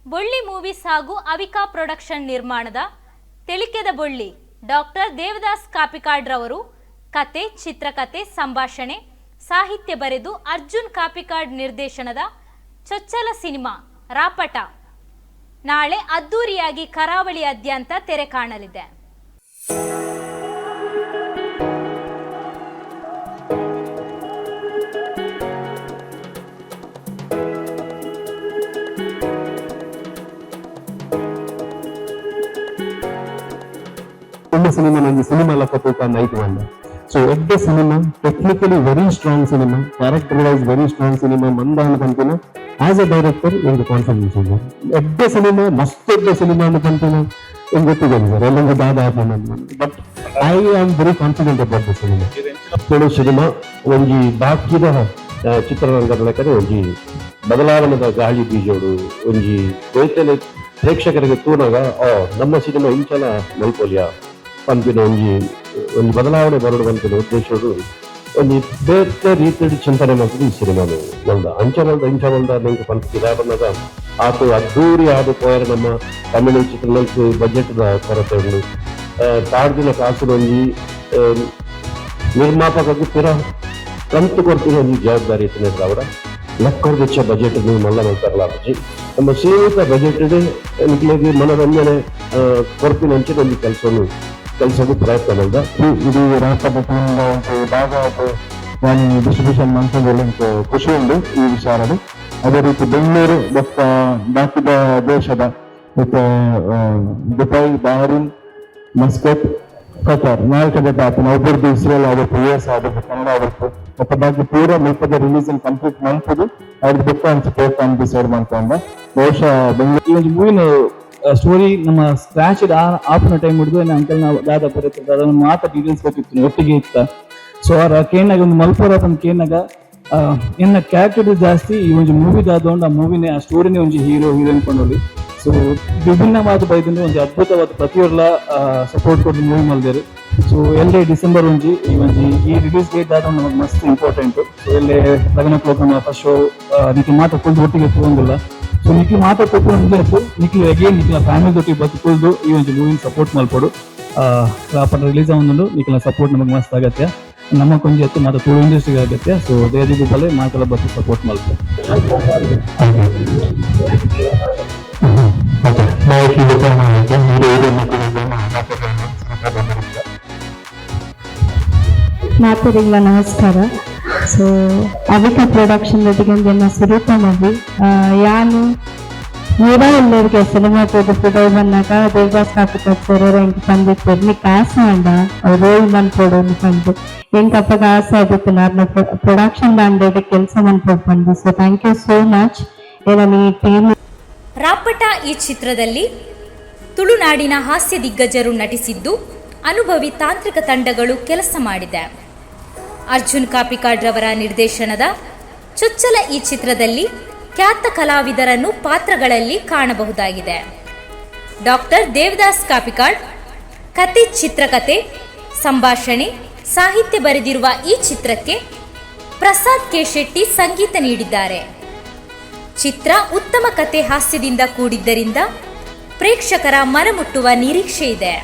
ಬೊಳ್ಳಿ ಮೂವೀಸ್ ಹಾಗೂ ಅವಿಕಾ ಪ್ರೊಡಕ್ಷನ್ ನಿರ್ಮಾಣದ ತಿಳಿಕೆದ ಬೊಳ್ಳಿ ಡಾಕ್ಟರ್ ದೇವದಾಸ್ ಕಾಪಿಕಾಡ್ ರವರು ಕತೆ, ಚಿತ್ರಕಥೆ, ಸಂಭಾಷಣೆ, ಸಾಹಿತ್ಯ ಬರೆದು ಅರ್ಜುನ್ ಕಾಪಿಕಾಡ್ ನಿರ್ದೇಶನದ ಚೊಚ್ಚಲ ಸಿನಿಮಾ ರಾಪಟ ನಾಳೆ ಅದ್ದೂರಿಯಾಗಿ ಕರಾವಳಿಯಾದ್ಯಂತ ತೆರೆ ಕಾಣಲಿದೆ. cinema Lakatuka Night Wonder. So at the cinema, technically very strong cinema, character-wise very strong cinema, Mandana Kantina, as a director in the confidence. At the cinema, must at the cinema Kantina in the together. But I am very confident about the cinema. So cinema, when you back to the ಚಿತ್ರರಂಗದ ಒಂಜಿ ಬದಲಾವಣೆದ ಗಾಳಿ ಬೀಜೋಡು ಒಂಜಿ ವೈತಲೆ ಪ್ರೇಕ್ಷಕರಿಗೆ ತೂನಾಗ ನಮ್ಮ cinema ಇಂಚಲ ಮಲ್ಪೊಲಿಯ ಪಂಪಿನ ಒಂದು ಬದಲಾವಣೆ ಬರೋದು ಪಂಪಿನ ಉದ್ದೇಶಗಳು ಒಂದು ಬೇರೆ ರೀತಿಯ ಚಿಂತನೆ ಮಾಡ್ತಿದ್ದು ಈ ಸಿನಿಮಾನು ನಲ್ದ ಅಂಚನಲ್ದ ಇಂಚನಲ್ದ ನಂಗೆ ಪಂಪಿದ ಬಂದಾಗ ಆತು ಅದ್ದೂರಿ ಆದ ಪೋಯರ ನಮ್ಮ ತಮಿಳು ಚಿತ್ರಗಳಿಗೆ ಬಜೆಟ್ದ ಕೊರತೆ ಉಂಟು ತಾಡ್ದಿನ ಕಾಸು ಒಂಜಿ ನಿರ್ಮಾಪಕಕ್ಕೆ ತೀರ ಕಂತು ಕೊಡ್ತಿರೋ ಒಂದು ಜವಾಬ್ದಾರಿ ಇತ್ತು ಅವರ ಲಕ್ಕದ ಹೆಚ್ಚ ಬಜೆಟ್ ಮಲ್ಲ ತರಲಾಗಿ ನಮ್ಮ ಸೀಮಿತ ಬಜೆಟ್ ನಿಮಗೆ ಮನೋರಂಜನೆ ಕೊರತಿನ ಹಂಚಿದ ಒಂದು ಕೆಲಸಕ್ಕೂ ಪ್ರಯತ್ನ ಮಾಡಿದ ಇದು ರಾಷ್ಟ್ರಪತಿಯಿಂದ ಭಾಗ ನಾನು ಡಿಸ್ಟ್ರಿಬ್ಯೂಷನ್ ಮಾಡ್ಕೊಂಡ್ರೆ ಖುಷಿ ಉಂಟು ಈ ವಿಚಾರದಲ್ಲಿ. ಅದೇ ರೀತಿ ಬೆಂಗಳೂರು ಮತ್ತು ಬಾಕಿದ ದೇಶದ ಮತ್ತು ದುಬೈ, ಬಹರಿನ್, ಮಸ್ಕತ್, ಕತಾರ್ ನಾಲ್ಕದ ಆತನ ಒಬ್ಬರದ್ದು ಇಸ್ರೇಲ್ ಆಗುತ್ತೆ, US ಆಗುತ್ತೆ, ಕನ್ನಡ ಆಗುತ್ತೆ ಮತ್ತು ಬಾಕಿ ಪೂರ ಮುಲ್ಪದ ರಿಲೀಸ್ ಕಂಪ್ಲೀಟ್ ಮಾಡ್ತದೆ. ಅವ್ರದ್ದು ಬಿಟ್ಟು ಅನ್ಸುತ್ತೆ ಅಂತ ಡಿಸೈಡ್ ಮಾಡ್ಕೊಂಡ ಬಹುಶಃ ಬೆಂಗಳೂರು ಈ ಒಂದು ಮೂವಿನ ಸ್ಟೋರಿ ನಮ್ಮ ಸ್ಕ್ರಾಚ್ ಆಫ್ನ ಟೈಮ್ ಹಿಡಿದು ಅಂಕಲ್ ನಾವು ದಾದ ಬರುತ್ತೆ ಅದನ್ನು ಮಾತ್ರ ಡೀಟೇಲ್ಸ್ ಗೊತ್ತಿತ್ತು ಒಟ್ಟಿಗೆ ಇತ್ತ. ಸೊ ಅವ್ರ ಕೇನಾಗ ಒಂದು ಮಲ್ಪುರ ಒಂದು ಕೇನಾಗ ಇನ್ನ ಕ್ಯಾರೆಕ್ಟರ್ ಜಾಸ್ತಿ ಈ ಒಂದು ಮೂವಿದಾದೊಂಡು ಆ ಮೂವಿನೇ ಆ ಸ್ಟೋರಿನೇ ಒಂದು ಹೀರೋ ಹೀರೋಯಿನ್ ಕೊಂಡೋಗಿ ಸೊ ವಿಭಿನ್ನವಾದ ಬೈದಿಂದ ಒಂದು ಅದ್ಭುತವಾದ ಪ್ರತಿಯೊರ್ಲ ಸಪೋರ್ಟ್ ಕೊಟ್ಟು ಮೂವಿ ಮಾಡಿದ್ದಾರೆ. ಸೊ ಎಲ್ಲೇ ಡಿಸೆಂಬರ್ ಈ ರಿಲೀಸ್ ಡೇಟ್ ಆದ ನಮಗೆ ಮಸ್ತ್ ಇಂಪಾರ್ಟೆಂಟ್. ಸೊ ಎಲ್ಲೇ 11 o'clock ನಮ್ಮ ಫಸ್ಟ್ ಶೋ ನಿಖಿಲ್ ಮಾತ್ರ ಕುಲ್ದು ಒಟ್ಟಿಗೆ ತಗೊಂಡಿಲ್ಲ. ಸೊ ನಿಖಿಲ್ ಮಾತ್ರ ಕೊಟ್ಟು ನಿಖಿಲ್ ಅಗೇನ್ ನಿಖಿಲ ಫ್ಯಾಮಿಲಿ ಜೊತೆ ಬದುಕುಳ್ದು ಈ ಒಂದು ಮೂವಿನ ಸಪೋರ್ಟ್ ಮಾಡ್ಕೊಡು. ರಾಪಟ ರಿಲೀಸ್ ಆಗೊಂಡು ನಿಖಿಲ ಸಪೋರ್ಟ್ ನಮಗೆ ಮಸ್ತ್ ಆಗತ್ತೆ. ನಮ್ಮ ಕೊಂಚ ಎತ್ತು ಮಾತ್ರ ತುಳು ಇಂಡಸ್ಟ್ರಿಗೆ ಆಗತ್ತೆ. ಸೊ ದೇದಿ ಬಲೆ ಮಾತ್ರ ಬಸ್ ಸಪೋರ್ಟ್ ಮಾಡ್ತಾರೆ. ಮಾತರಿಗಳ ನಮಸ್ಕಾರ. ಸೊ ಅವಿಕಾ ಪ್ರೊಡಕ್ಷನ್ ಒಟ್ಟಿಗೆ ಸುರೂಪ ಮಾಡಿ ಯಾನು ಊರ ಎಲ್ಲರಿಗೆ ಸಿನಿಮಾ ಫೋಟೋ ಬಂದಾಗ ದೇವದಾಸ್ ಕಾಪಿಕಾಡ್ ಸರ್ ಎಂಗೆ ಬಂದಿತ್ತು ನೀಕ್ ಆಸೆ ಅಂಡ ರೋಲ್ ಮನ್ಕೊಡು ಬಂದು ಎಂಗೆ ಅಪ್ಪಗ ಆಸೆ ಆದಿತ್ತು ನಾನು ಪ್ರೊಡಕ್ಷನ್ ಬಂದ ಕೆಲಸ ಮನ್ಕೊಡು ಬಂದು. So thank you so much. ಈ ಟೀಮ್ ರಾಪಟ ಈ ಚಿತ್ರದಲ್ಲಿ ತುಳುನಾಡಿನ ಹಾಸ್ಯ ದಿಗ್ಗಜರು ನಟಿಸಿದ್ದು, ಅನುಭವಿ ತಾಂತ್ರಿಕ ತಂಡಗಳು ಕೆಲಸ ಮಾಡಿದೆ. ಅರ್ಜುನ್ ಕಾಪಿಕಾಡ್ ರವರ ನಿರ್ದೇಶನದ ಚೊಚ್ಚಲ ಈ ಚಿತ್ರದಲ್ಲಿ ಖ್ಯಾತ ಕಲಾವಿದರನ್ನು ಪಾತ್ರಗಳಲ್ಲಿ ಕಾಣಬಹುದಾಗಿದೆ. ಡಾಕ್ಟರ್ ದೇವದಾಸ್ ಕಾಪಿಕಾಡ್ ಕತೆ, ಚಿತ್ರಕಥೆ, ಸಂಭಾಷಣೆ, ಸಾಹಿತ್ಯ ಬರೆದಿರುವ ಈ ಚಿತ್ರಕ್ಕೆ ಪ್ರಸಾದ್ ಕೆ ಶೆಟ್ಟಿ ಸಂಗೀತ ನೀಡಿದ್ದಾರೆ. ಚಿತ್ರ ಉತ್ತಮ ಕತೆ, ಹಾಸ್ಯದಿಂದ ಕೂಡಿದ್ದರಿಂದ ಪ್ರೇಕ್ಷಕರ ಮನಮುಟ್ಟುವ ನಿರೀಕ್ಷೆ ಇದೆ.